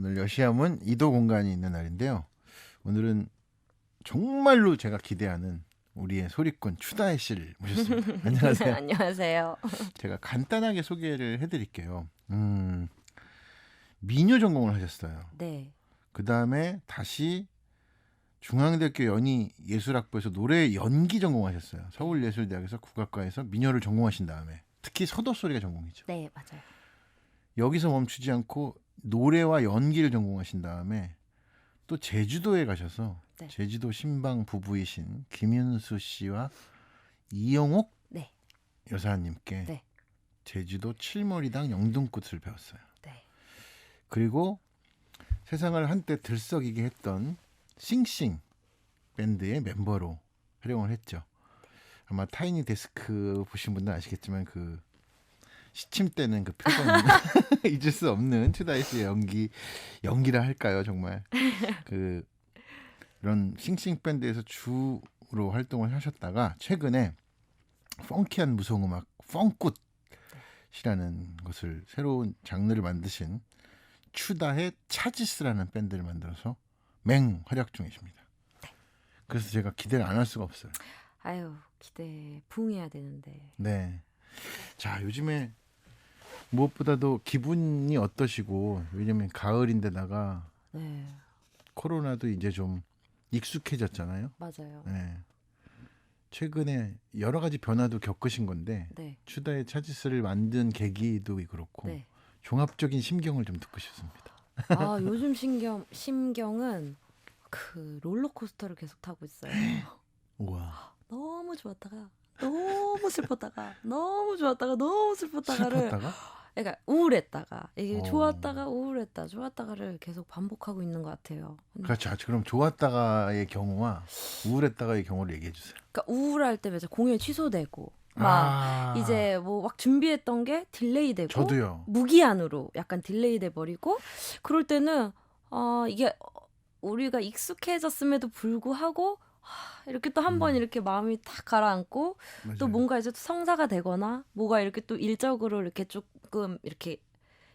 오늘 여시함은 이도 공간이 있는 날인데요. 오늘은 정말로 제가 기대하는 우리의 소리꾼 추다혜 씨를 모셨습니다. 안녕하세요. 안녕하세요. 제가 간단하게 소개를 해드릴게요. 미녀 전공을 하셨어요. 네. 그 다음에 다시 중앙대학교 연희예술학부에서 노래 연기 전공하셨어요. 서울예술대학에서 국악과에서 민요를 전공하신 다음에 특히 서도소리가 전공이죠. 네, 맞아요. 여기서 멈추지 않고 노래와 연기를 전공하신 다음에 또 제주도에 가셔서 네. 제주도 신방 부부이신 김윤수 씨와 이영옥 네. 여사님께 네. 제주도 칠머리당 영등꽃을 배웠어요. 네. 그리고 세상을 한때 들썩이게 했던 싱싱 밴드의 멤버로 활용을 했죠. 아마 타이니 데스크 보신 분들 아시겠지만 그 시침 때는 그 표정 잊을 수 없는 추다혜 씨의 연기라 할까요 정말 그런 싱싱 밴드에서 주로 활동을 하셨다가 최근에 펑키한 무속음악 펑굿이라는 것을 새로운 장르를 만드신 추다혜 차지스라는 밴드를 만들어서 맹활약 중이십니다. 그래서 제가 기대를 안 할 수가 없어요. 아유, 기대 부응해야 되는데. 네. 자, 요즘에 무엇보다도 기분이 어떠시고, 왜냐면 가을인데다가 네. 코로나도 이제 좀 익숙해졌잖아요. 맞아요. 네. 최근에 여러 가지 변화도 겪으신 건데 네. 추다의 차지스를 만든 계기도 그렇고 네. 종합적인 심경을 좀 듣고 싶습니다. 아, 요즘 심경은 그 롤러코스터를 계속 타고 있어요. 우와. 너무 좋았다가 너무 슬펐다가 너무 좋았다가 너무 슬펐다가를 슬펐다가? 그러니까 우울했다가 이게 어. 좋았다가 우울했다 좋았다가를 계속 반복하고 있는 것 같아요. 그렇죠. 그럼 좋았다가의 경우와 우울했다가의 경우를 얘기해 주세요. 그러니까 우울할 때 이제 공연 취소되고 막 이제 뭐 막 준비했던 게 딜레이되고 저도요. 무기한으로 약간 딜레이돼 버리고 그럴 때는 이게 우리가 익숙해졌음에도 불구하고 이렇게 또 한 번 이렇게 마음이 탁 가라앉고 맞아요. 또 뭔가 이제 또 성사가 되거나 뭐가 이렇게 또 일적으로 이렇게 조금 이렇게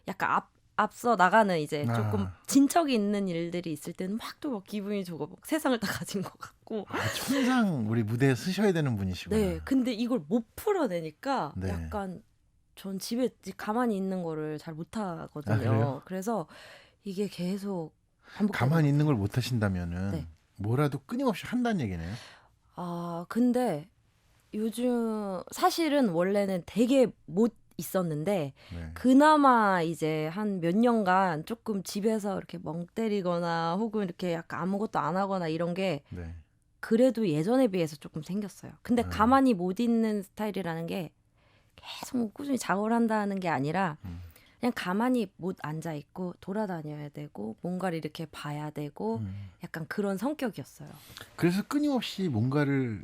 약간 앞서 나가는 이제 조금 진척이 있는 일들이 있을 때는 막 또 막 기분이 좋고 막 세상을 다 가진 것 같고. 천상 우리 무대에 서셔야 되는 분이시구나. 네, 근데 이걸 못 풀어내니까 네. 약간 전 집에 가만히 있는 거를 잘 못하거든요. 그래요? 그래서 이게 계속 반복되는 가만히 것 있는 걸 못 하신다면은 네. 뭐라도 끊임없이 한다는 얘기네요. 근데 요즘 사실은 원래는 되게 못 있었는데 네. 그나마 이제 한 몇 년간 조금 집에서 이렇게 멍 때리거나 혹은 이렇게 약간 아무것도 안 하거나 이런 게 네. 그래도 예전에 비해서 조금 생겼어요. 근데 가만히 못 있는 스타일이라는 게 계속 뭐 꾸준히 작업을 한다는 게 아니라 그냥 가만히 못 앉아 있고 돌아다녀야 되고 뭔가를 이렇게 봐야 되고 약간 그런 성격이었어요. 그래서 끊임없이 뭔가를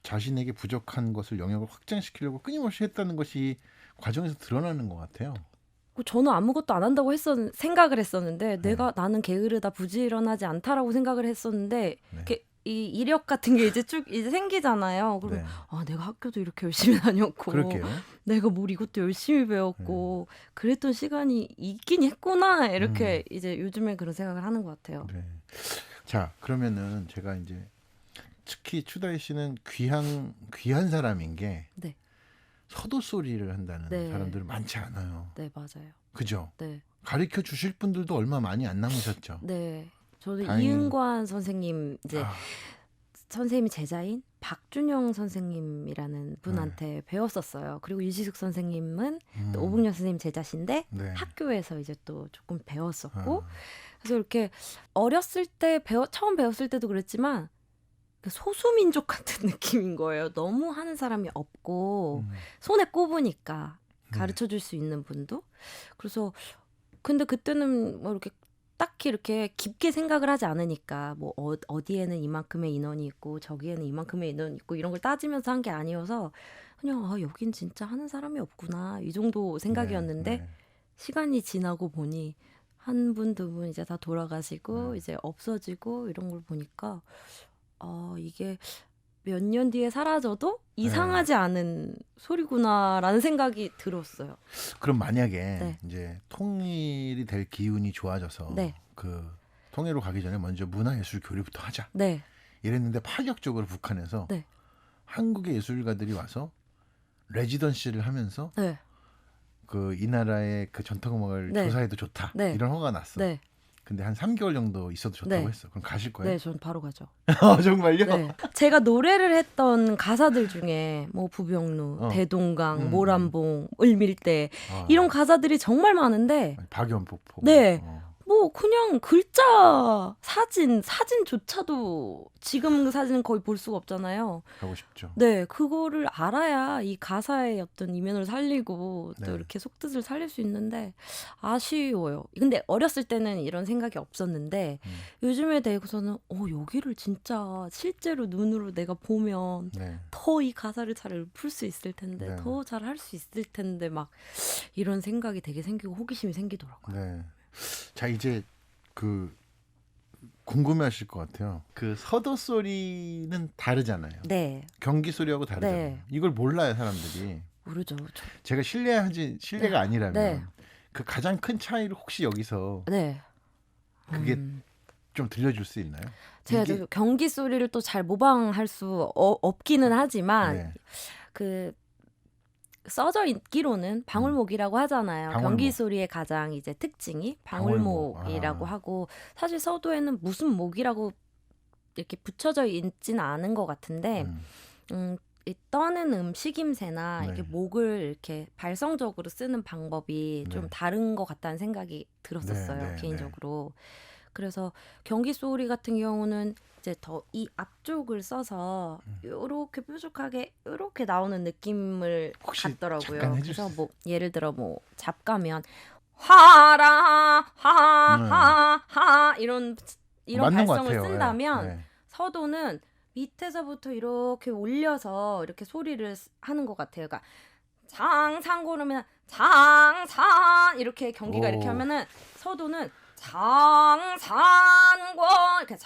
자신에게 부족한 것을 영역을 확장시키려고 끊임없이 했다는 것이 과정에서 드러나는 것 같아요. 저는 아무것도 안 한다고 생각을 했었는데 나는 게으르다 부지런하지 않다라고 생각을 했었는데 네. 이 이력 같은 게 이제 쭉 이제 생기잖아요. 그러면 내가 학교도 이렇게 열심히 다녔고 그럴게요. 내가 뭘 이것도 열심히 배웠고 그랬던 시간이 있긴 했구나 이렇게 이제 요즘에 그런 생각을 하는 것 같아요. 네. 자, 그러면은 제가 이제 특히 추다혜 씨는 귀한 사람인 게 네. 서도 소리를 한다는 네. 사람들은 많지 않아요. 네, 맞아요. 그죠? 네. 가르쳐 주실 분들도 얼마 많이 안 남으셨죠. 네. 저는 다행히- 이은관 선생님 이제 선생님이 제자인 박준영 선생님이라는 분한테 배웠었어요. 그리고 유지숙 선생님은 또 오북년 선생님 제자신데 네. 학교에서 이제 또 조금 배웠었고 그래서 이렇게 어렸을 때 처음 배웠을 때도 그랬지만 그 소수민족 같은 느낌인 거예요. 너무 하는 사람이 없고 손에 꼽으니까 가르쳐 줄 수 있는 분도. 그래서 근데 그때는 뭐 이렇게 딱히 이렇게 깊게 생각을 하지 않으니까 뭐 어디에는 이만큼의 인원이 있고 저기에는 이만큼의 인원이 있고 이런 걸 따지면서 한 게 아니어서 그냥 여긴 진짜 하는 사람이 없구나 이 정도 생각이었는데 네. 시간이 지나고 보니 한 분, 두 분 이제 다 돌아가시고 이제 없어지고 이런 걸 보니까 이게 몇 년 뒤에 사라져도 이상하지 않은 소리구나라는 생각이 들었어요. 그럼 만약에 네. 이제 통일이 될 기운이 좋아져서 네. 그 통일로 가기 전에 먼저 문화예술 교류부터 하자. 네. 이랬는데 파격적으로 북한에서 네. 한국의 예술가들이 와서 레지던시를 하면서 네. 그 이 나라의 그 전통음악을 네. 조사해도 좋다. 네. 이런 허가가 났어. 네. 근데 한 3개월 정도 있어도 좋다고 네. 했어. 그럼 가실 거예요? 네, 전 바로 가죠. 정말요? 네. 제가 노래를 했던 가사들 중에 뭐 부병루, 어. 대동강, 모란봉, 을밀대 아, 이런 가사들이 정말 많은데 박연폭포. 네. 뭐 그냥 글자, 사진조차도 지금 그 사진은 거의 볼 수가 없잖아요. 가고 싶죠. 네, 그거를 알아야 이 가사의 어떤 이면을 살리고 또 네. 이렇게 속뜻을 살릴 수 있는데 아쉬워요. 근데 어렸을 때는 이런 생각이 없었는데 요즘에 대해서는 여기를 진짜 실제로 눈으로 내가 보면 네. 더 이 가사를 잘 읊을 수 있을 텐데 네. 더 잘 할 수 있을 텐데 막 이런 생각이 되게 생기고 호기심이 생기더라고요. 네. 자, 이제 그 궁금해하실 것 같아요. 그 서도 소리는 다르잖아요. 네, 경기 소리하고 다르잖아요. 네. 이걸 몰라요, 사람들이. 모르죠. 제가 실례가 네. 아니라면 네. 그 가장 큰 차이를 혹시 여기서 네. 그게 좀 들려줄 수 있나요? 제가 이게- 저 경기 소리를 또 잘 모방할 수 없기는 하지만 네. 그 써져 있기로는 방울목이라고 하잖아요. 방울목. 경기 소리의 가장 이제 특징이 방울목. 방울목이라고 아. 하고 사실 서도에는 무슨 목이라고 이렇게 붙여져 있지는 않은 것 같은데 이 떠는 식임새나 네. 이렇게 목을 이렇게 발성적으로 쓰는 방법이 네. 좀 다른 것 같다는 생각이 들었었어요. 네, 네, 개인적으로. 그래서 경기 소리 같은 경우는 이제 더 이 앞쪽을 써서 요렇게 뾰족하게 요렇게 나오는 느낌을 혹시 갖더라고요. 잠깐 해줄 그래서 수 뭐 예를 들어 뭐 잡가면 하라 하하 이런 맞는 것 발성을 같아요. 쓴다면 네. 서도는 밑에서부터 이렇게 올려서 이렇게 소리를 하는 것 같아요. 그러니까 장상고르면 장산 이렇게 경기가 오. 이렇게 하면은 서도는 장산고 이렇게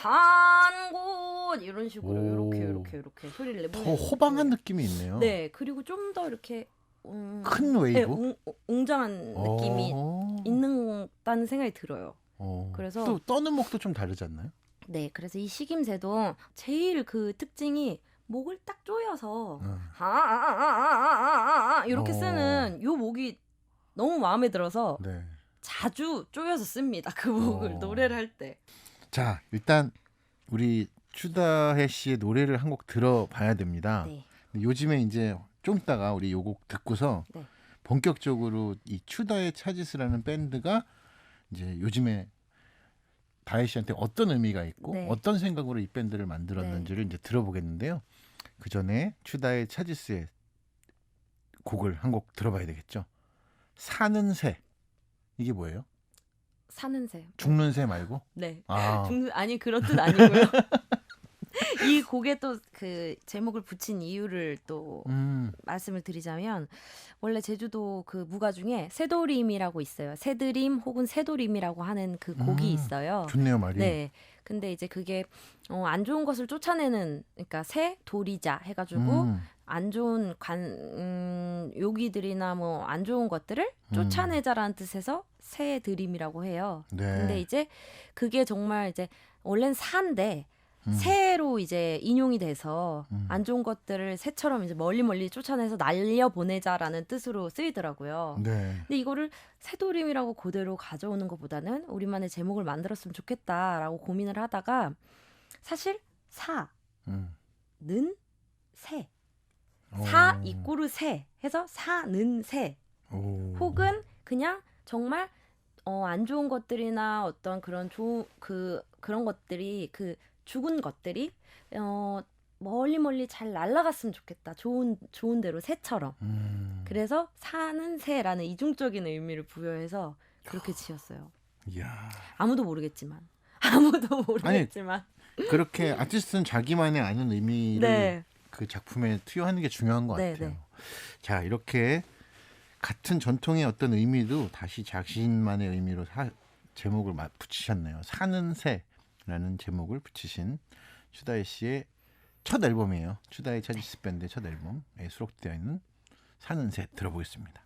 장산고 이런 식으로 오. 이렇게 소리를 더 내보내는 호방한 느낌이 있네요. 네, 그리고 좀 더 이렇게 큰 네, 웨이브. 웅장한 느낌이 있는다는 생각이 들어요. 그래서- 또 떠는 목도 좀 다르지 않나요? 네, 그래서 이 식임새도 제일 그 특징이 목을 딱 조여서 이렇게 쓰는 요 목이 너무 마음에 들어서 네. 자주 조여서 씁니다. 그 목을 노래를 할 때. 자, 일단 우리 추다혜 씨의 노래를 한 곡 들어봐야 됩니다. 네. 요즘에 이제 좀 있다가 우리 요 곡 듣고서 네. 본격적으로 이 추다의 차지스라는 밴드가 이제 요즘에 다혜 씨한테 어떤 의미가 있고 네. 어떤 생각으로 이 밴드를 만들었는지를 이제 들어보겠는데요. 그 전에 추다의 차지스의 곡을 한 곡 들어봐야 되겠죠. 사는 새. 이게 뭐예요? 사는 새. 죽는 새 말고? 네. 아, 아니 그런 뜻 아니고요. 이 곡에 또 그 제목을 붙인 이유를 또 말씀을 드리자면 원래 제주도 그 무가 중에 새도림이라고 있어요. 새드림 혹은 새도림이라고 하는 그 곡이 있어요. 좋네요 말이. 네. 근데 이제 그게 안 좋은 것을 쫓아내는 그러니까 새 도리자 해가지고 안 좋은 요기들이나 뭐 안 좋은 것들을 쫓아내자라는 뜻에서 새의 드림이라고 해요. 네. 근데 이제 그게 정말 이제 원래는 사인데 새로 이제 인용이 돼서 안 좋은 것들을 새처럼 이제 멀리 쫓아내서 날려 보내자라는 뜻으로 쓰이더라고요. 네. 근데 이거를 새도림이라고 그대로 가져오는 것보다는 우리만의 제목을 만들었으면 좋겠다라고 고민을 하다가 사실 사는 새, 사 이꼬르 새 해서 사는 새 혹은 그냥 정말 안 좋은 것들이나 어떤 그런 그런 것들이 그 죽은 것들이 멀리 잘 날아갔으면 좋겠다. 좋은 대로 새처럼. 그래서 사는 새라는 이중적인 의미를 부여해서 그렇게 지었어요. 이야. 아무도 모르겠지만. 그렇게 아티스트는 자기만의 아는 의미를 네. 그 작품에 투여하는 게 중요한 것 네, 같아요. 네. 자, 이렇게 같은 전통의 어떤 의미도 다시 자신만의 의미로 제목을 붙이셨네요. 사는 새라는 제목을 붙이신 추다혜 씨의 첫 앨범이에요. 추다의 차지스 밴드의 첫 앨범에 수록되어 있는 사는 새 들어보겠습니다.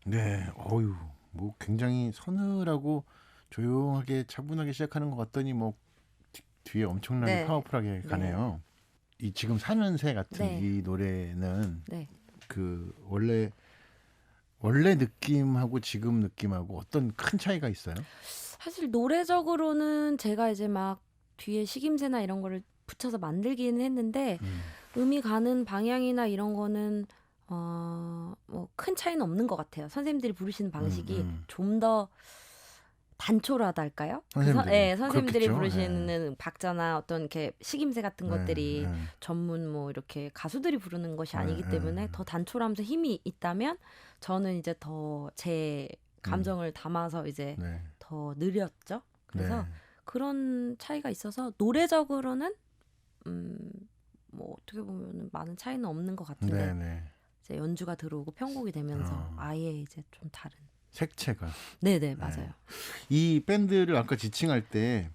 네, 어유, 뭐 굉장히 서늘하고 조용하게 차분하게 시작하는 것 같더니 뭐 뒤에 엄청나게 네. 파워풀하게 가네요. 이 지금 사는 새 같은 네. 이 노래는 네. 그 원래 느낌하고 지금 느낌하고 어떤 큰 차이가 있어요? 사실 노래적으로는 제가 이제 막 뒤에 식임새나 이런 거를 붙여서 만들기는 했는데 음이 가는 방향이나 이런 거는 뭐 큰 차이는 없는 것 같아요. 선생님들이 부르시는 방식이 좀 더 단촐하달까요? 선생님들이 선생님들이 그렇겠죠. 부르시는 박자나 어떤 이렇게 식임새 같은 것들이 네. 전문 뭐 이렇게 가수들이 부르는 것이 아니기 네, 때문에 더 단촐하면서 힘이 있다면 저는 이제 더 제 감정을 담아서 이제 네. 더 느렸죠. 그래서 네. 그런 차이가 있어서 노래적으로는 뭐 어떻게 보면 많은 차이는 없는 것 같은데 네, 네. 이제 연주가 들어오고 편곡이 되면서 어. 아예 이제 좀 다른. 색채가. 네네 맞아요. 이 밴드를 아까 지칭할 때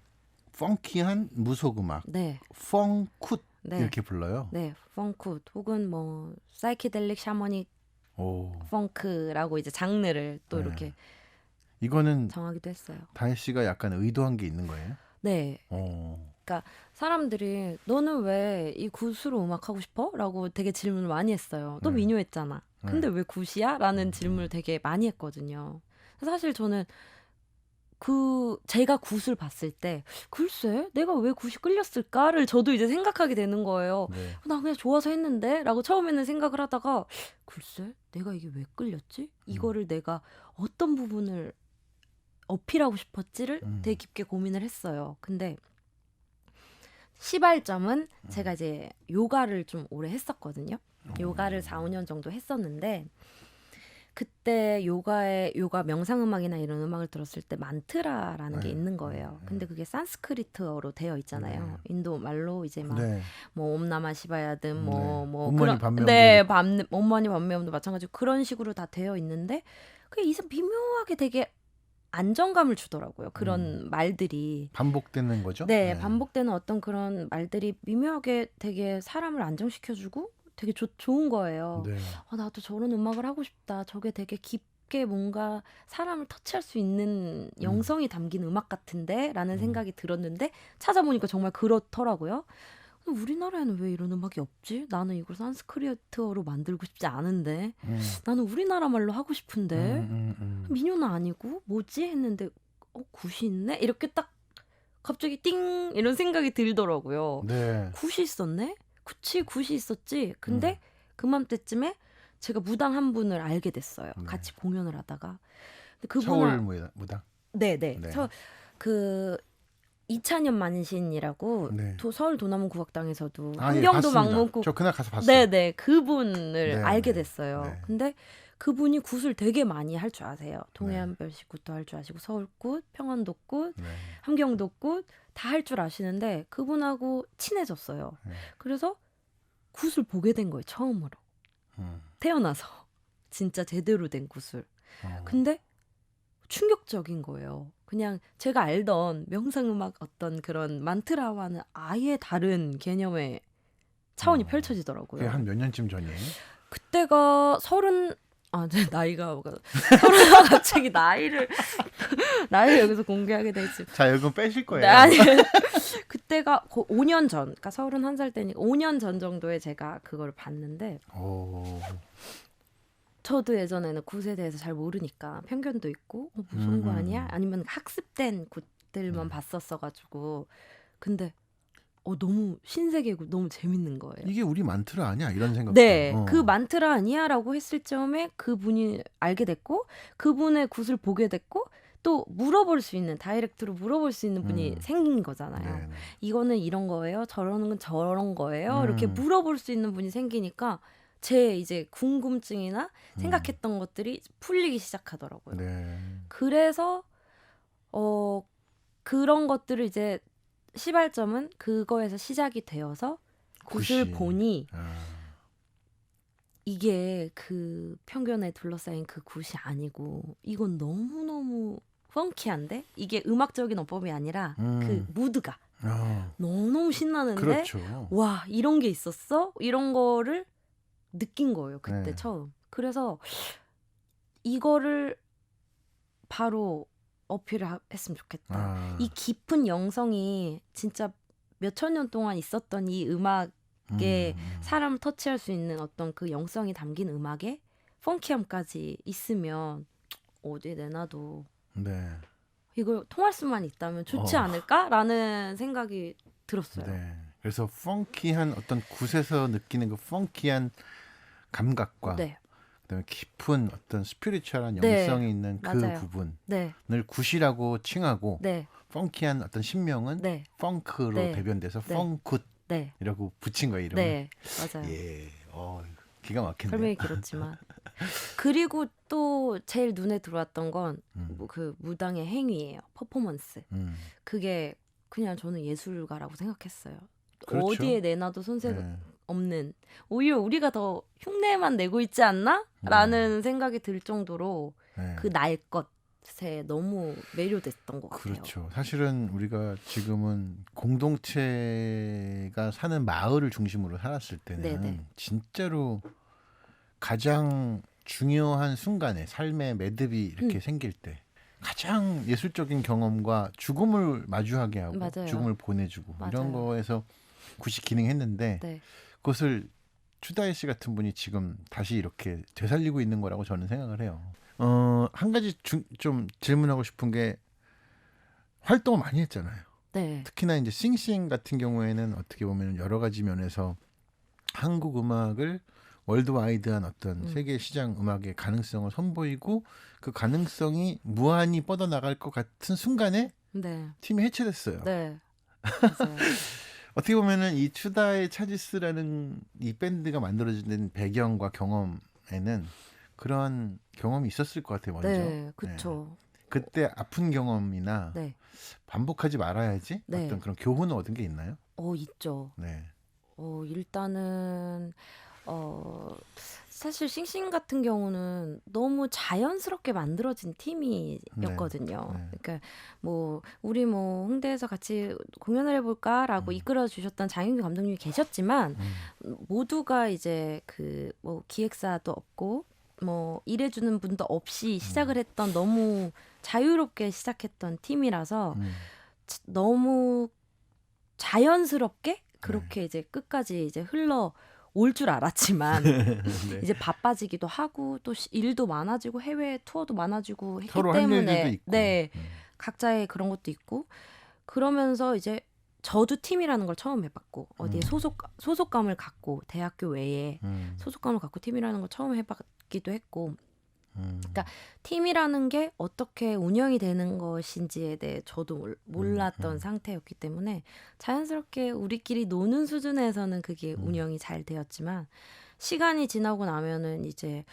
펑키한 무속 음악, 네, 펑쿠 네, 이렇게 불러요. 네, 펑크 혹은 뭐 사이키델릭 샤머닉 오, 펑크라고 이제 장르를 또 네. 이렇게 이거는 정하기도 했어요. 다혜 씨가 약간 의도한 게 있는 거예요? 네, 오, 사람들이 너는 왜 이 굿으로 음악 하고 싶어? 라고 되게 질문을 많이 했어요. 너 네. 민요했잖아. 근데 왜 굿이야? 라는 질문을 되게 많이 했거든요. 사실 저는 제가 굿을 봤을 때 글쎄 내가 왜 굿이 끌렸을까를 저도 이제 생각하게 되는 거예요. 네. 나 그냥 좋아서 했는데 라고 처음에는 생각을 하다가 글쎄 내가 이게 왜 끌렸지? 이거를 내가 어떤 부분을 어필하고 싶었지를 되게 깊게 고민을 했어요. 근데 시발점은 제가 이제 요가를 좀 오래 했었거든요. 요가를 4, 5년 정도 했었는데 그때 요가 명상음악이나 이런 음악을 들었을 때 만트라라는 게 있는 거예요. 근데 그게 산스크리트어로 되어 있잖아요. 인도 말로 이제 막 네. 뭐 옴나마 시바야든 뭐 옴마니 그런 밤매옴도 네, 옴마니 밤매옴도 마찬가지고 그런 식으로 다 되어 있는데 그게 이상 미묘하게 되게 안정감을 주더라고요. 그런 말들이. 반복되는 거죠? 네, 반복되는 어떤 그런 말들이 미묘하게 되게 사람을 안정시켜주고 되게 좋은 거예요. 네. 나도 저런 음악을 하고 싶다. 저게 되게 깊게 뭔가 사람을 터치할 수 있는 영성이 담긴 음악 같은데? 라는 생각이 들었는데 찾아보니까 정말 그렇더라고요. 근데 우리나라에는 왜 이런 음악이 없지? 나는 이걸 산스크리트어로 만들고 싶지 않은데 나는 우리나라 말로 하고 싶은데 민요는 아니고 뭐지? 했는데 굿이 있네? 이렇게 딱 갑자기 띵 이런 생각이 들더라고요. 네. 굿이 있었네? 그치 굿이 있었지. 근데 그맘때쯤에 제가 무당 한 분을 알게 됐어요. 네. 같이 공연을 하다가. 근데 서울 무당. 네네. 네. 그 이찬현 만신이라고 네. 서울 도남문 국악당에서도 예, 환경도 봤습니다. 막문국 저 그날 가서 봤어요. 네네 그분을 네, 알게 네, 됐어요. 네. 근데 그분이 굿을 되게 많이 할 줄 아세요. 동해안별씨 굿도 할 줄 아시고 서울굿, 평안도굿, 네. 함경도굿 다 할 줄 아시는데 그분하고 친해졌어요. 네. 그래서 굿을 보게 된 거예요. 처음으로. 태어나서. 진짜 제대로 된 굿을. 근데 충격적인 거예요. 그냥 제가 알던 명상음악 어떤 그런 만트라와는 아예 다른 개념의 차원이 펼쳐지더라고요. 그게 한 몇 년쯤 전이에요? 그때가 제 나이가 서른아 갑자기 나이를 여기서 공개하게 될지. 자, 이건 빼실 거예요. 네, 아니 그때가 5년 전, 그러니까 31살 때니까 5년 전 정도에 제가 그걸 봤는데 오. 저도 예전에는 굿에 대해서 잘 모르니까 편견도 있고 무서운 거 아니야? 아니면 학습된 굿들만 봤었어가지고 근데 너무 신세계고 너무 재밌는 거예요. 이게 우리 만트라 아니야? 이런 생각. 네, 그 만트라 아니야라고 했을 점에 그분이 알게 됐고 그분의 굿을 보게 됐고 또 물어볼 수 있는 다이렉트로 물어볼 수 있는 분이 생긴 거잖아요. 네, 네. 이거는 이런 거예요? 저러는 건 저런 거예요? 이렇게 음. 물어볼 수 있는 분이 생기니까 제 이제 궁금증이나 생각했던 것들이 풀리기 시작하더라고요. 네. 그래서 그런 것들을 이제 시발점은 그거에서 시작이 되어서 굿을 굿이. 보니 아, 이게 그 편견에 둘러싸인 그 굿이 아니고 이건 너무너무 펑키한데 이게 음악적인 어법이 아니라 그 무드가 너무너무 신나는데 그렇죠. 와 이런 게 있었어? 이런 거를 느낀 거예요 그때 네. 처음. 그래서 이거를 바로 어필을 했으면 좋겠다. 아, 이 깊은 영성이 진짜 몇천 년 동안 있었던 이 음악에 사람을 터치할 수 있는 어떤 그 영성이 담긴 음악에 펑키함까지 있으면 어디에 내놔도 네. 이거 통할 수만 있다면 좋지 어. 않을까라는 생각이 들었어요. 네. 그래서 펑키한 어떤 굿에서 느끼는 그 펑키한 감각과 네, 그다음에 깊은 어떤 스피리추얼한 네, 영성이 있는 그 맞아요. 부분을 네, 굿이라고 칭하고 네, 펑키한 어떤 신명은 네, 펑크로 네, 대변돼서 네. 펑굿이라고 네, 붙인 거예요, 이름을. 네, 맞아요. 예. 기가 막힌데. 설명이 길었지만 그리고 또 제일 눈에 들어왔던 건 음. 그 무당의 행위예요. 퍼포먼스. 음. 그게 그냥 저는 예술가라고 생각했어요. 그렇죠. 어디에 내놔도 손색 네. 없는 오히려 우리가 더 흉내만 내고 있지 않나? 라는 생각이 들 정도로 네. 그 날 것에 너무 매료됐던 것 같아요. 그렇죠. 사실은 우리가 지금은 공동체가 사는 마을을 중심으로 살았을 때는 네네. 진짜로 가장 중요한 순간에 삶의 매듭이 이렇게 생길 때 가장 예술적인 경험과 죽음을 마주하게 하고 맞아요. 죽음을 보내주고 이런 맞아요. 거에서 굿이 기능했는데 네. 그것을 추다혜 씨 같은 분이 지금 다시 이렇게 되살리고 있는 거라고 저는 생각을 해요. 한 가지 좀 질문하고 싶은 게 활동을 많이 했잖아요. 네. 특히나 이제 싱싱 같은 경우에는 어떻게 보면 여러 가지 면에서 한국 음악을 월드와이드한 어떤 세계 시장 음악의 가능성을 선보이고 그 가능성이 무한히 뻗어나갈 것 같은 순간에 네. 팀이 해체됐어요. 네. 맞아요. 어떻게 보면은 이 추다의 차지스라는 이 밴드가 만들어진 배경과 경험에는 그런 경험이 있었을 것 같아요. 먼저. 네. 그쵸. 그때 아픈 경험이나 네. 반복하지 말아야지 네. 어떤 그런 교훈을 얻은 게 있나요? 있죠. 네. 일단은 사실 싱싱 같은 경우는 너무 자연스럽게 만들어진 팀이었거든요. 네. 그러니까 뭐 우리 뭐 홍대에서 같이 공연을 해볼까라고 이끌어 주셨던 장윤규 감독님이 계셨지만 모두가 이제 그 뭐 기획사도 없고 뭐 일해주는 분도 없이 시작을 했던 너무 자유롭게 시작했던 팀이라서 너무 자연스럽게 그렇게 이제 끝까지 이제 흘러 올 줄 알았지만 네. 이제 바빠지기도 하고 또 일도 많아지고 해외 투어도 많아지고 했기 서로 할 일들도 때문에 있고. 네 각자의 그런 것도 있고 그러면서 이제 저도 팀이라는 걸 처음 해봤고 어디에 소속감을 갖고 대학교 외에 소속감을 갖고 팀이라는 걸 처음 해봤기도 했고 그러니까 팀이라는 게 어떻게 운영이 되는 것인지에 대해 저도 몰랐던 상태였기 때문에 자연스럽게 우리끼리 노는 수준에서는 그게 운영이 잘 되었지만 시간이 지나고 나면은 이제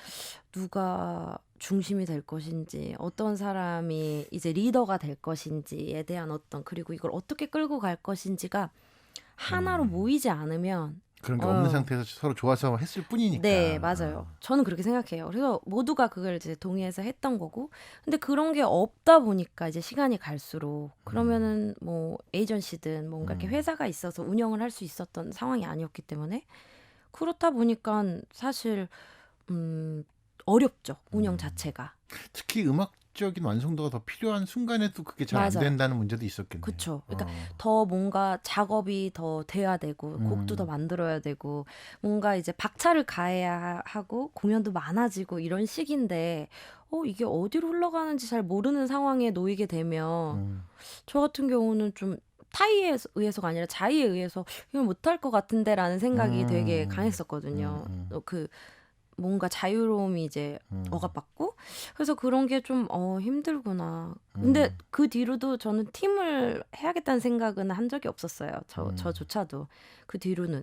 누가 중심이 될 것인지 어떤 사람이 이제 리더가 될 것인지에 대한 어떤 그리고 이걸 어떻게 끌고 갈 것인지가 하나로 모이지 않으면 그런 게 없는 상태에서 서로 좋아서 했을 뿐이니까. 네, 맞아요. 저는 그렇게 생각해요. 그래서 모두가 그걸 이제 동의해서 했던 거고. 근데 그런 게 없다 보니까 이제 시간이 갈수록 그러면은 뭐 에이전시든 뭔가 이렇게 회사가 있어서 운영을 할 수 있었던 상황이 아니었기 때문에 그렇다 보니까 사실 어렵죠. 운영 자체가. 특히 음악적인 완성도가 더 필요한 순간에도 그게 잘 안 맞아요. 된다는 문제도 있었겠네요. 그렇죠. 그러니까 더 뭔가 작업이 더 돼야 되고 곡도 더 만들어야 되고 뭔가 이제 박차를 가해야 하고 공연도 많아지고 이런 시기인데 이게 어디로 흘러가는지 잘 모르는 상황에 놓이게 되면 저 같은 경우는 좀 타의에 의해서가 아니라 자의에 의해서 이걸 못할 것 같은데라는 생각이 되게 강했었거든요. 뭔가 자유로움이 이제 억압받고 그래서 그런 게 좀 힘들구나. 근데 그 뒤로도 저는 팀을 해야겠다는 생각은 한 적이 없었어요. 저조차도 그 뒤로는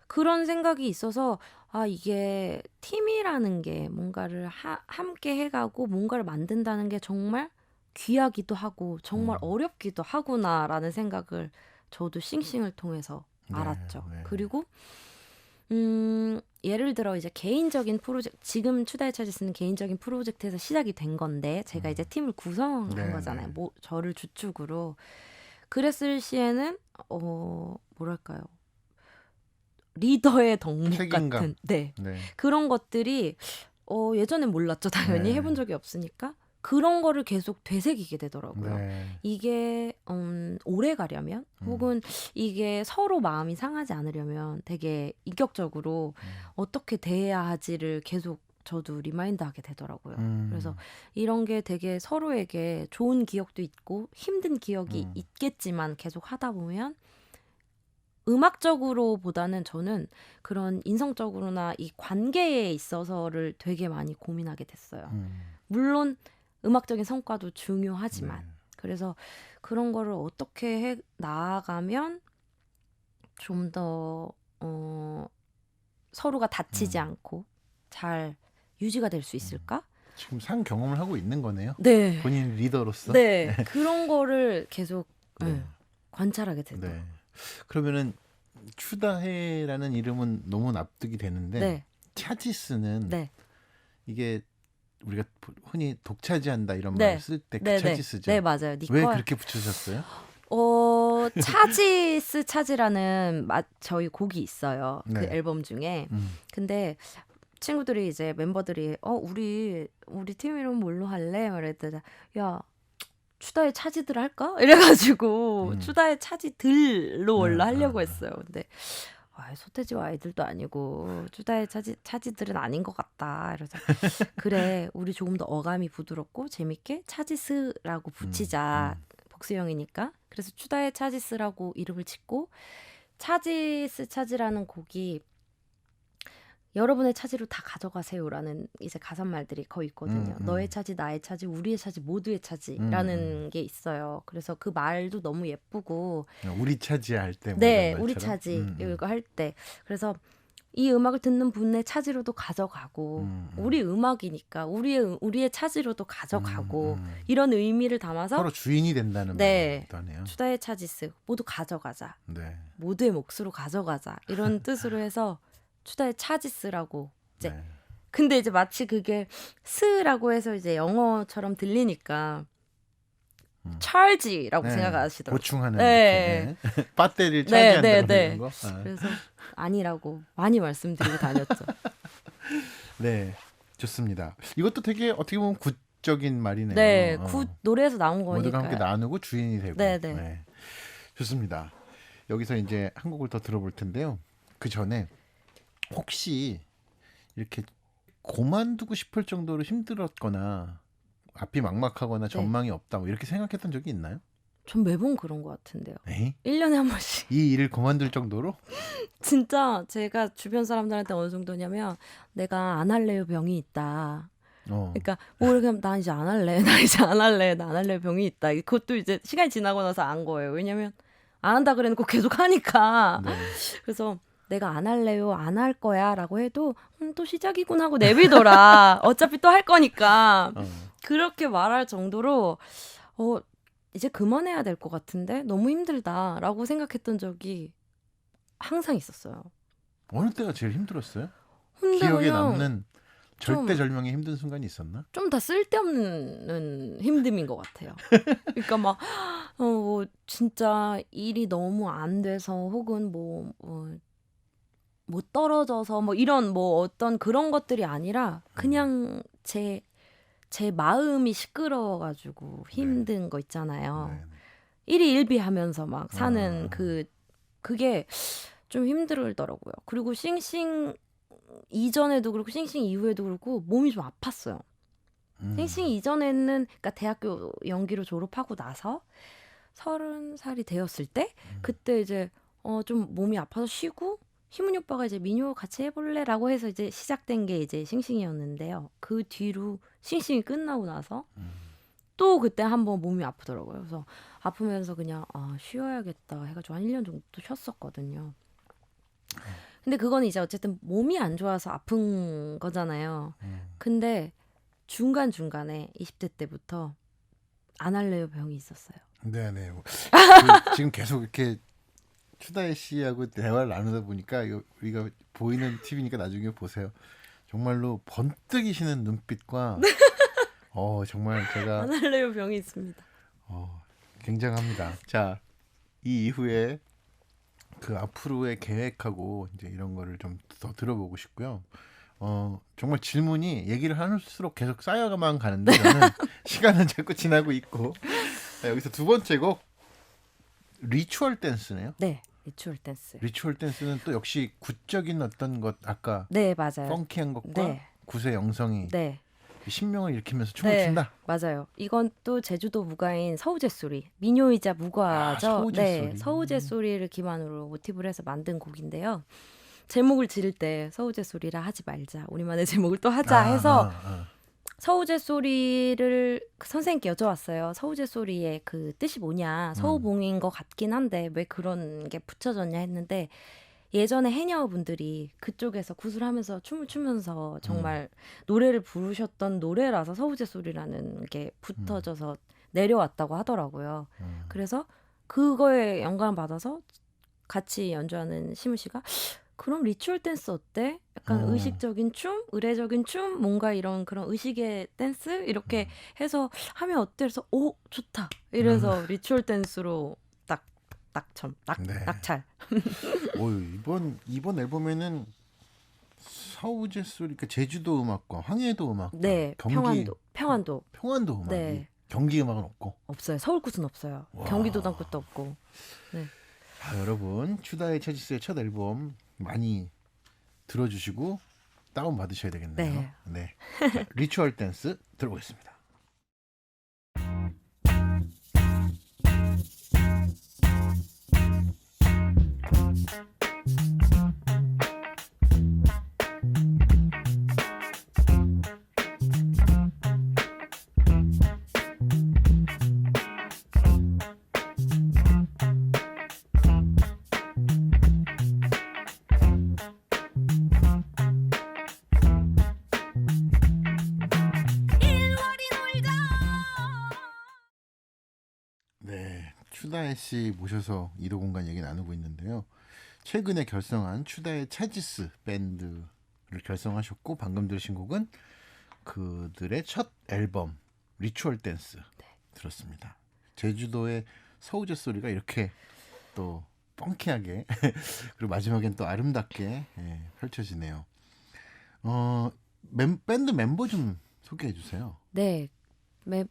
그런 생각이 있어서 아 이게 팀이라는 게 뭔가를 함께 해가고 뭔가를 만든다는 게 정말 귀하기도 하고 정말 어렵기도 하구나라는 생각을 저도 싱싱을 통해서 알았죠. 네. 그리고 예를 들어 이제 개인적인 프로젝트 지금 추다의 차지스는 개인적인 프로젝트에서 시작이 된 건데 제가 이제 팀을 구성한 네, 거잖아요. 네. 뭐 저를 주축으로 그랬을 시에는 뭐랄까요 리더의 덕목 책임감. 같은 네 네. 그런 것들이 예전엔 몰랐죠. 당연히 네. 해본 적이 없으니까 그런 거를 계속 되새기게 되더라고요. 네. 이게 오래 가려면 혹은 이게 서로 마음이 상하지 않으려면 되게 인격적으로 어떻게 대해야 하지를 계속 저도 리마인드하게 되더라고요. 그래서 이런 게 되게 서로에게 좋은 기억도 있고 힘든 기억이 있겠지만 계속 하다 보면 음악적으로 보다는 저는 그런 인성적으로나 이 관계에 있어서를 되게 많이 고민하게 됐어요. 물론 음악적인 성과도 중요하지만 네. 그래서 그런 거를 어떻게 해 나아가면 좀 더 서로가 다치지 않고 잘 유지가 될 수 있을까? 지금 상 경험을 하고 있는 거네요. 네. 본인 리더로서. 네. 그런 거를 계속 네. 관찰하게 되더라고요. 네. 그러면은 추다해라는 이름은 너무 납득이 되는데 네. 차지스는 네. 이게 우리가 흔히 독차지한다 이런 네. 말 쓸 때 그 네, 네. 차지스죠. 네, 맞아요. 왜 니콜. 그렇게 붙이셨어요? 차지라는 저희 곡이 있어요. 그 네. 앨범 중에. 근데 친구들이 이제 멤버들이 우리 팀 이름 뭘로 할래? 말했더니 야 추다의 차지들 할까? 이래가지고 추다의 차지들로 원래 하려고 했어요. 근데 소태지와 아이들도 아니고 추다의 차지들은 아닌 것 같다. 그래서 그래 우리 조금 더 어감이 부드럽고 재밌게 차지스라고 붙이자. 복수형이니까. 그래서 추다의 차지스라고 이름을 짓고 차지라는 곡이 여러분의 차지로 다 가져가세요라는 이제 가사말들이 거의 있거든요. 너의 차지, 나의 차지, 우리의 차지, 모두의 차지라는 게 있어요. 그래서 그 말도 너무 예쁘고 우리 차지할 때 네, 뭐 이런 우리 말처럼? 차지 이거 할 때 그래서 이 음악을 듣는 분의 차지로도 가져가고 우리 음악이니까 우리의 차지로도 가져가고 이런 의미를 담아서 서로 주인이 된다는 네, 말이기도 하네요. 추다의 차지스 모두 가져가자. 네. 모두의 몫으로 가져가자. 이런 뜻으로 해서 추다의 차지스라고 이제 네. 근데 이제 마치 그게 스라고 해서 이제 영어처럼 들리니까 찰지라고 네. 생각하시더라고요. 보충하는 네. 이렇게 배터리를 네, 차지한다는 네, 이런 거. 그래서 아니라고 많이 말씀드리고 다녔죠. 네, 좋습니다. 이것도 되게 어떻게 보면 굿적인 말이네요. 네, 노래에서 나온 거니까. 모두가 함께 나누고 주인이 되고. 네, 네. 좋습니다. 여기서 이제 한 곡을 더 들어볼 텐데요. 그 전에 혹시 이렇게 그만두고 싶을 정도로 힘들었거나 앞이 막막하거나 전망이 없다 뭐 이렇게 생각했던 적이 있나요? 전 매번 그런 것 같은데요. 에이? 1년에 한 번씩. 이 일을 그만둘 정도로? 진짜 제가 주변 사람들한테 어느 정도냐면 내가 안 할래요 병이 있다. 그러니까 뭐 이렇게 나 이제 안 할래. 나 이제 안 할래. 나 안 할래 병이 있다. 그것도 이제 시간이 지나고 나서 안 거예요. 왜냐면 안 한다 그래놓고 계속 하니까. 네. 그래서 내가 안 할래요. 안 할 거야 라고 해도 또 시작이군 하고 내비둬라. 어차피 또 할 거니까. 그렇게 말할 정도로 이제 그만해야 될 것 같은데 너무 힘들다라고 생각했던 적이 항상 있었어요. 어느 때가 제일 힘들었어요? 혼자 기억에 그냥 남는 절대절명의 힘든 순간이 있었나? 좀 다 쓸데없는 힘듦인 것 같아요. 그러니까 막 진짜 일이 너무 안 돼서 혹은 뭐 떨어져서 뭐 이런 뭐 어떤 그런 것들이 아니라 그냥 제 마음이 시끄러워가지고 힘든 거 있잖아요. 네. 일희일비하면서 막 사는 그게 좀 힘들더라고요. 그리고 싱싱 이전에도 그렇고 싱싱 이후에도 그렇고 몸이 좀 아팠어요. 싱싱 이전에는 그러니까 대학교 연기로 졸업하고 나서 30살이 되었을 때 그때 이제 좀 몸이 아파서 쉬고 희문이 오빠가 이제 민요 같이 해볼래라고 해서 이제 시작된 게 이제 싱싱이었는데요. 그 뒤로 싱싱이 끝나고 나서 또 그때 한번 몸이 아프더라고요. 그래서 아프면서 그냥 쉬어야겠다 해가지고 한 1년 정도 또 쉬었었거든요. 근데 그건 이제 어쨌든 몸이 안 좋아서 아픈 거잖아요. 근데 중간중간에 20대 때부터 안 할래요 병이 있었어요. 네네. 지금 계속 이렇게 추다혜 씨하고 대화를 나누다 보니까 이거 우리가 보이는 TV니까 나중에 보세요. 정말로 번뜩이시는 눈빛과 정말 제가 안 할래요 병이 있습니다. 굉장합니다. 자, 이 이후에 그 앞으로의 계획하고 이제 이런 거를 좀 더 들어보고 싶고요. 정말 질문이 얘기를 할수록 계속 쌓여가만 가는데 저는 시간은 자꾸 지나고 있고. 자, 여기서 두 번째 곡 리추얼 댄스네요. 네, 리추얼 댄스. 리추얼 댄스는 또 역시 굿적인 어떤 것 아까 네, 맞아요. 펑키한 것과 네. 굿의 영성이 네, 신명을 일으키면서 춤을 네, 춘다. 맞아요. 이건 또 제주도 무가인 서우제 소리, 민요이자 무과죠. 서우제 네, 소리. 서우제 소리를 기반으로 모티브를 해서 만든 곡인데요. 제목을 지을 때 서우제 소리라 하지 말자, 우리만의 제목을 또 하자 해서 서우제 소리를 선생님께 여쭤봤어요. 서우제 소리의 그 뜻이 뭐냐, 서우봉인 것 같긴 한데 왜 그런 게 붙여졌냐 했는데 예전에 해녀분들이 그쪽에서 구슬하면서 춤을 추면서 정말 노래를 부르셨던 노래라서 서우제 소리라는 게 붙어져서 내려왔다고 하더라고요. 그래서 그거에 영감을 받아서 같이 연주하는 시무 씨가 그럼 리추얼 댄스 어때? 약간 의식적인 춤, 의례적인 춤, 뭔가 이런 그런 의식의 댄스 이렇게 해서 하면 어때? 그래서 오 좋다. 이래서 리추얼 댄스로 네. 낙찰. 이번 앨범에는 서우제 소리, 그러니까 제주도 음악과 황해도 음악과 네, 평안도 음악이 네. 경기 음악은 없고 없어요. 서울굿은 없어요. 와. 경기도당 것도 없고. 네. 여러분 추다의 차지스의 첫 앨범 많이 들어주시고 다운 받으셔야 되겠네요. 네. 자, 리추얼 댄스 들어보겠습니다. 네, 추다혜 씨 모셔서 이도 공간 얘기 나누고 있는데요. 최근에 결성한 추다의 차지스 밴드를 결성하셨고 방금 들으신 곡은 그들의 첫 앨범 리추얼 댄스 들었습니다. 제주도의 서우제 소리가 이렇게 또 펑키하게 그리고 마지막엔 또 아름답게 펼쳐지네요. 밴드 멤버 좀 소개해 주세요. 네.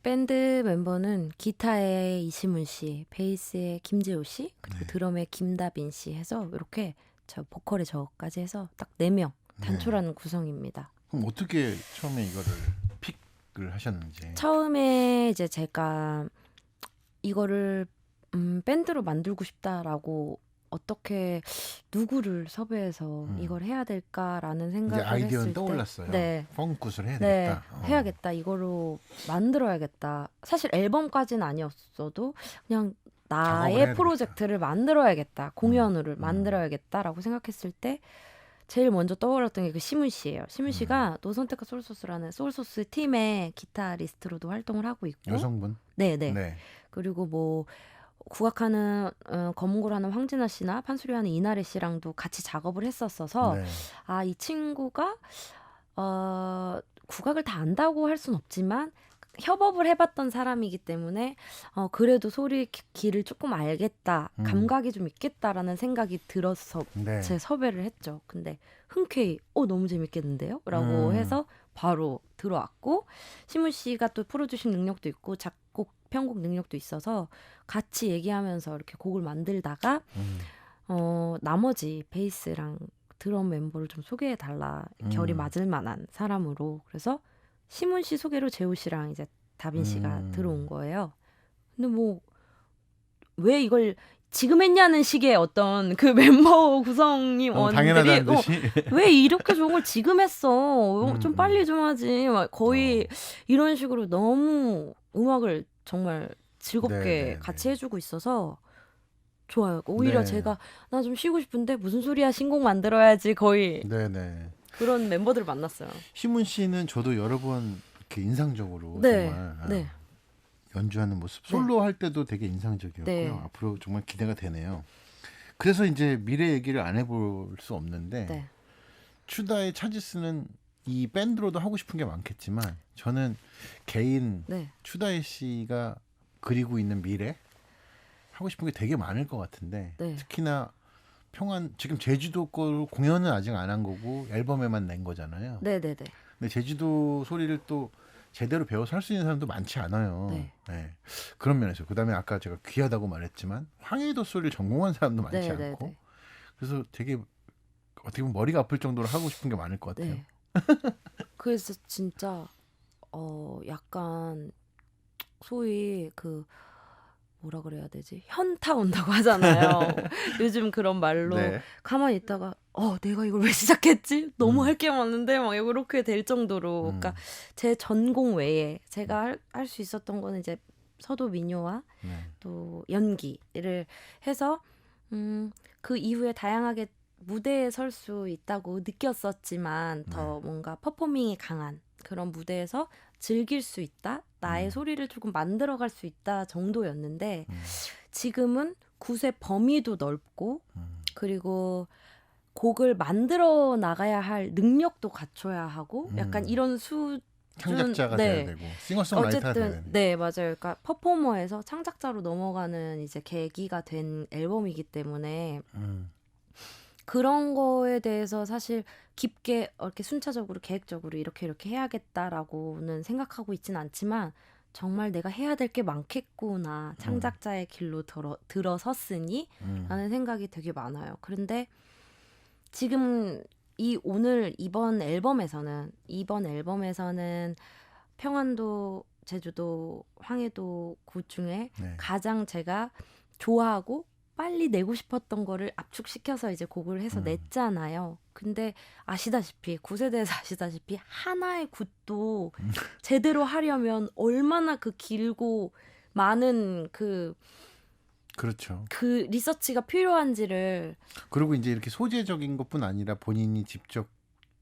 밴드 멤버는 기타의 이시문 씨, 베이스의 김재호 씨, 그리고 네. 드럼의 김다빈 씨 해서 이렇게 저 보컬의 저까지 해서 딱 4명 단초라는 구성입니다. 그럼 어떻게 처음에 이거를 픽을 하셨는지. 처음에 이제 제가 이거를 밴드로 만들고 싶다라고 어떻게 누구를 섭외해서 이걸 해야 될까라는 이제 생각을 아이디어는 했을 때 떠올랐어요. 네. 펑굿을 해야 네, 되겠다. 해야겠다. 이거로 만들어야겠다. 사실 앨범까지는 아니었어도 그냥 작업을 해야 나의 프로젝트를 만들어야겠다. 공연으로 음. 만들어야겠다라고 생각했을 때 제일 먼저 떠올랐던 게 그 시문 씨예요. 시문 씨가 노선택과 소울소스라는 소울소스 팀의 기타리스트로도 활동을 하고 있고 여성분. 네. 네. 그리고 뭐 국악하는 검은고를 하는 황진아 씨나 판소리 하는 이나래 씨랑도 같이 작업을 했었어서 네. 이 친구가 국악을 다 안다고 할 순 없지만 협업을 해봤던 사람이기 때문에 그래도 소리 길을 조금 알겠다, 감각이 좀 있겠다라는 생각이 들어서 네. 제 섭외를 했죠. 근데 흔쾌히 너무 재밌겠는데요? 라고 해서 바로 들어왔고 시문 씨가 또 프로듀싱 능력도 있고 작곡, 편곡 능력도 있어서 같이 얘기하면서 이렇게 곡을 만들다가 나머지 베이스랑 드럼 멤버를 좀 소개해달라. 결이 맞을 만한 사람으로. 그래서 시문 씨 소개로 재호 씨랑 이제 다빈 씨가 들어온 거예요. 근데 뭐 왜 이걸 지금 했냐는 식의 어떤 그 멤버 구성이 원들이 당연하다는 듯이. 왜 이렇게 좋은 걸 지금 했어? 좀 음. 빨리 좀 하지. 막 거의 이런 식으로 너무 음악을 정말 즐겁게 네네네. 같이 해주고 있어서 좋아요. 오히려 네. 제가 나 좀 쉬고 싶은데 무슨 소리야 신곡 만들어야지 거의 네네. 그런 멤버들을 만났어요. 희문 씨는 저도 여러 번 이렇게 인상적으로 네, 정말 네, 연주하는 모습 솔로 할 때도 되게 인상적이었고요. 네. 앞으로 정말 기대가 되네요. 그래서 이제 미래 얘기를 안 해볼 수 없는데 네, 추다의 차지스는 이 밴드로도 하고 싶은 게 많겠지만 저는 개인 네, 추다혜 씨가 그리고 있는 미래 하고 싶은 게 되게 많을 것 같은데 네. 특히나 평안 지금 제주도 거 공연은 아직 안 한 거고 앨범에만 낸 거잖아요. 네, 네, 네. 근데 제주도 소리를 또 제대로 배워서 할 수 있는 사람도 많지 않아요. 네. 네. 그런 면에서 그다음에 아까 제가 귀하다고 말했지만 황해도 소리를 전공한 사람도 많지 네, 네, 않고 네. 그래서 되게 어떻게 보면 머리가 아플 정도로 하고 싶은 게 많을 것 같아요. 네. 그래서 진짜 약간 소위 그 뭐라 그래야 되지? 현타 온다고 하잖아요. 요즘 그런 말로 네. 가만히 있다가 내가 이걸 왜 시작했지? 너무 음. 할 게 많은데 막 이렇게 될 정도로 음. 그러니까 제 전공 외에 제가 할 수 있었던 거는 이제 서도 민요와 네. 또 연기를 해서 그 이후에 다양하게 무대에 설 수 있다고 느꼈었지만 더 뭔가 퍼포밍이 강한 그런 무대에서 즐길 수 있다. 나의 소리를 조금 만들어갈 수 있다 정도였는데 지금은 굿의 범위도 넓고 그리고 곡을 만들어 나가야 할 능력도 갖춰야 하고 약간 이런 창작자가 네. 돼야 되고 싱어송라이터가 돼야 어쨌든 되고. 네 맞아요. 그러니까 퍼포머에서 창작자로 넘어가는 이제 계기가 된 앨범이기 때문에 그런 거에 대해서 사실 깊게 이렇게 순차적으로 계획적으로 이렇게 해야겠다라고는 생각하고 있진 않지만 정말 내가 해야 될 게 많겠구나 창작자의 길로 들어섰으니 라는 생각이 되게 많아요. 그런데 지금 이번 앨범에서는 평안도 제주도 황해도 굿 중에 네. 가장 제가 좋아하고 빨리 내고 싶었던 거를 압축시켜서 이제 곡을 해서 냈잖아요. 근데 아시다시피 굿에 대해서 아시다시피 하나의 굿도 제대로 하려면 얼마나 그 길고 많은 그렇죠. 그 리서치가 필요한지를 그리고 이제 이렇게 소재적인 것뿐 아니라 본인이 직접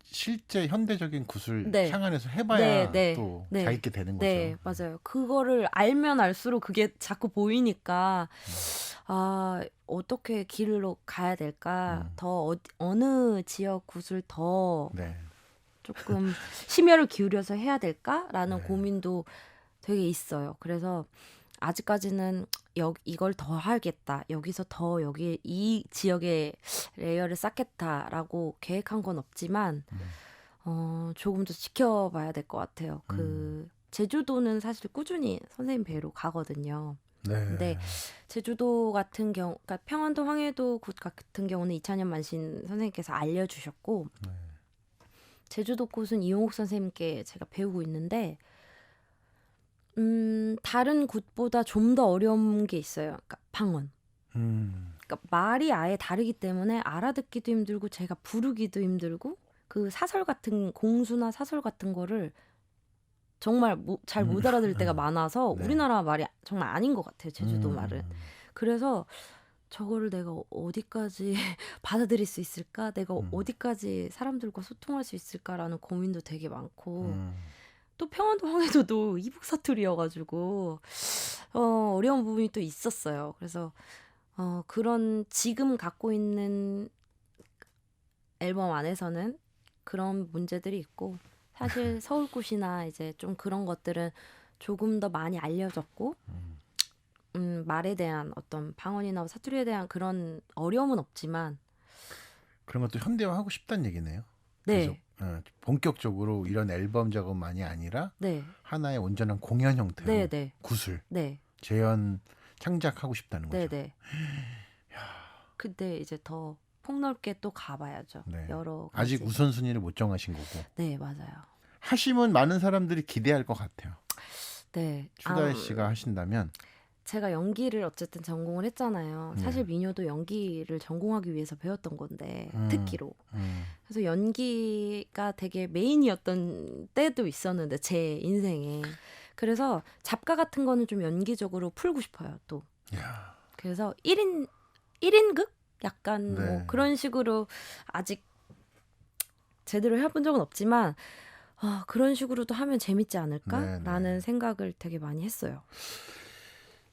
실제 현대적인 굿을 네. 향안해서 해봐야 네. 또 네. 자기게 되는 거죠. 네, 맞아요. 그거를 알면 알수록 그게 자꾸 보이니까 어떻게 길로 가야 될까? 더 어느 지역 굿을 더 네. 조금 심혈을 기울여서 해야 될까라는 고민도 되게 있어요. 그래서 아직까지는 이걸 더 하겠다. 여기서 더 여기 이 지역에 레이어를 쌓겠다라고 계획한 건 없지만 조금 더 지켜봐야 될 것 같아요. 그 제주도는 사실 꾸준히 선생님 뵈러 가거든요. 네. 근데 제주도 같은 경우, 그러니까 평안도 황해도 굿 같은 경우는 이찬현 만신 선생님께서 알려주셨고 제주도 굿은 이용욱 선생님께 제가 배우고 있는데 다른 굿보다 좀 더 어려운 게 있어요. 그러니까 방언. 그러니까 말이 아예 다르기 때문에 알아듣기도 힘들고 제가 부르기도 힘들고 그 사설 같은 공수나 사설 같은 거를 정말 잘 못 알아들을 때가 많아서 네. 우리나라 말이 정말 아닌 것 같아요. 제주도 말은. 그래서 저거를 내가 어디까지 받아들일 수 있을까? 내가 어디까지 사람들과 소통할 수 있을까라는 고민도 되게 많고 또 평안도 황해도도 이북 사투리여가지고 어려운 부분이 또 있었어요. 그래서 그런 지금 갖고 있는 앨범 안에서는 그런 문제들이 있고 사실 서울굿이나 이제 좀 그런 것들은 조금 더 많이 알려졌고 말에 대한 어떤 방언이나 사투리에 대한 그런 어려움은 없지만 그런 것도 현대화하고 싶다는 얘기네요. 네. 계속, 본격적으로 이런 앨범 작업만이 아니라 네. 하나의 온전한 공연 형태로 네, 네. 굿을 네. 재현 창작하고 싶다는 네, 거죠. 네. 근데 이제 더 폭넓게 또 가봐야죠. 네. 여러 가지. 아직 우선순위를 못 정하신 거고. 네, 맞아요. 하시면 많은 사람들이 기대할 것 같아요. 네. 추다혜 씨가 하신다면 제가 연기를 어쨌든 전공을 했잖아요. 네. 사실 민요도 연기를 전공하기 위해서 배웠던 건데 특기로. 음. 그래서 연기가 되게 메인이었던 때도 있었는데 제 인생에. 그래서 잡가 같은 거는 좀 연기적으로 풀고 싶어요. 또. 야. 그래서 1인극 약간 네. 뭐 그런 식으로 아직 제대로 해본 적은 없지만 그런 식으로도 하면 재밌지 않을까라는 네. 생각을 되게 많이 했어요.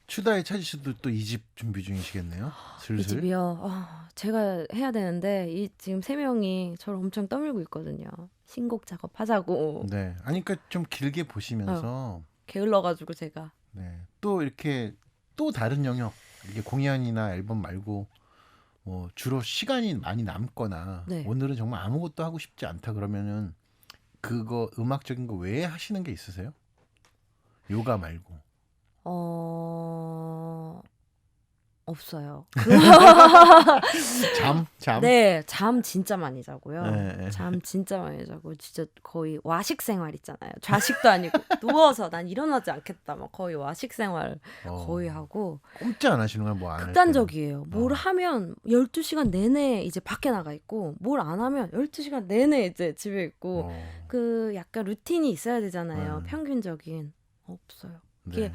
추다의 차지 씨도 또 2집 준비 중이시겠네요. 이 슬슬. 집이요. 제가 해야 되는데 지금 3명이 저를 엄청 떠밀고 있거든요. 신곡 작업하자고. 네. 아니 그러니까 좀 길게 보시면서 게을러가지고 제가. 네. 또 이렇게 또 다른 영역 이게 공연이나 앨범 말고 뭐 주로 시간이 많이 남거나 네. 오늘은 정말 아무것도 하고 싶지 않다 그러면은 그거 음악적인 거 외에 하시는 게 있으세요? 요가 말고. 없어요. 잠? 네, 잠 진짜 많이 자고요. 네. 잠 진짜 많이 자고 진짜 거의 와식 생활 있잖아요. 좌식도 아니고 누워서 난 일어나지 않겠다. 막 거의 와식 생활 거의 하고 꼼짝 안 하시는 건 뭐 안 할 때는. 극단적이에요. 뭘 어. 하면 12시간 내내 이제 밖에 나가 있고 뭘 안 하면 12시간 내내 이제 집에 있고 그 약간 루틴이 있어야 되잖아요. 평균적인. 없어요. 이게 네.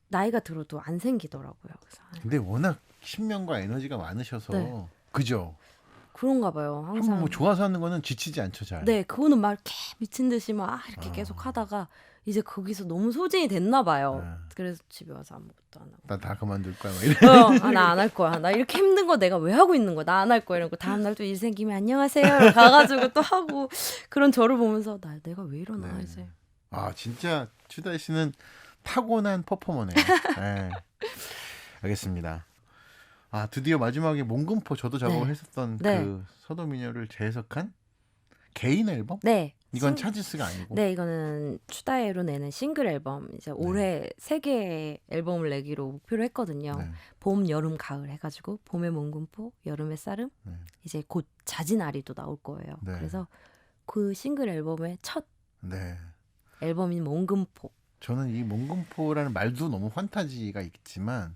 나이가 들어도 안 생기더라고요. 그래서 근데 워낙 신명과 에너지가 많으셔서 네. 그죠? 그런가 봐요. 한번 항상. 뭐 좋아서 하는 거는 지치지 않죠, 잘. 네, 그거는 막 이렇게 미친 듯이 막 이렇게 계속 하다가 이제 거기서 너무 소진이 됐나 봐요. 그래서 집에 와서 아무것도 안 하고. 나 다 그만둘 거야. 뭐 이래. 나 안 할 거야. 나 이렇게 힘든 거 내가 왜 하고 있는 거야. 나 안 할 거야. 이러고 다음 날 또 일 생기면 안녕하세요. 이러고 가가지고 또 하고 그런 저를 보면서 내가 왜 이러나 네. 이제. 아 진짜 추다희 씨는 타고난 퍼포머네요. 네. 알겠습니다. 아 드디어 마지막에 몽금포 저도 작업을 네. 했었던 네. 그 서도민요를 재해석한 개인 앨범? 네. 이건 차지스가 아니고. 네, 이거는 추다해로 내는 싱글 앨범. 이제 올해 3개의 앨범을 내기로 목표로 했거든요. 네. 봄, 여름, 가을 해가지고 봄에 몽금포, 여름에 쌀음, 네. 이제 곧 자진아리도 나올 거예요. 네. 그래서 그 싱글 앨범의 첫 네. 앨범인 몽금포. 저는 이 몽금포라는 말도 너무 환타지가 있지만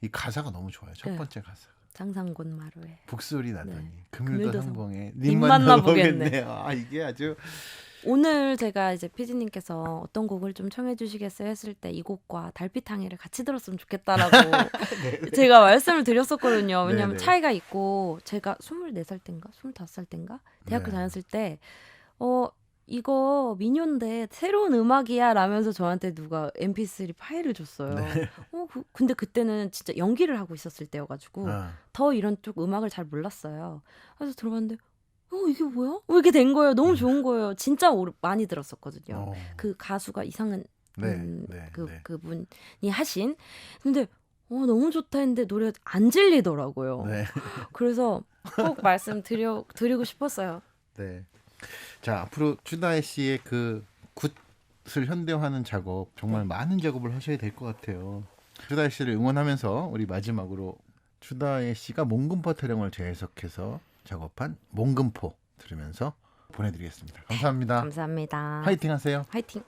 이 가사가 너무 좋아요. 첫 네. 번째 가사. 장상곤 마루에. 북소리 나더니 네. 금요일도 금요일도 상봉에 님 님 만나보겠네. 만나보겠네요. 아 이게 아주 오늘 제가 이제 피디님께서 어떤 곡을 좀 청해 주시겠어요 했을 때 이 곡과 달빛항해를 같이 들었으면 좋겠다라고 제가 말씀을 드렸었거든요. 왜냐하면 네네. 차이가 있고 제가 24살 땐가 25살 땐가 대학교 네. 다녔을 때 이거 민요인데 새로운 음악이야 라면서 저한테 누가 mp3 파일을 줬어요. 네. 근데 그때는 진짜 연기를 하고 있었을 때여가지고 아, 더 이런 쪽 음악을 잘 몰랐어요. 그래서 들어봤는데 이게 뭐야? 이게 된 거예요. 너무 좋은 거예요. 진짜 많이 들었었거든요. 그 가수가 이상은 네, 네, 네. 그분이 하신. 근데 너무 좋다 했는데 노래가 안 질리더라고요. 네. 그래서 꼭 말씀드리고 싶었어요. 네. 자 앞으로 추다혜 씨의 그 굿을 현대화하는 작업 정말 많은 작업을 하셔야 될 것 같아요. 추다혜 씨를 응원하면서 우리 마지막으로 추다혜 씨가 몽금포 타령을 재해석해서 작업한 몽금포 들으면서 보내드리겠습니다. 감사합니다. 감사합니다. 화이팅 하세요. 화이팅.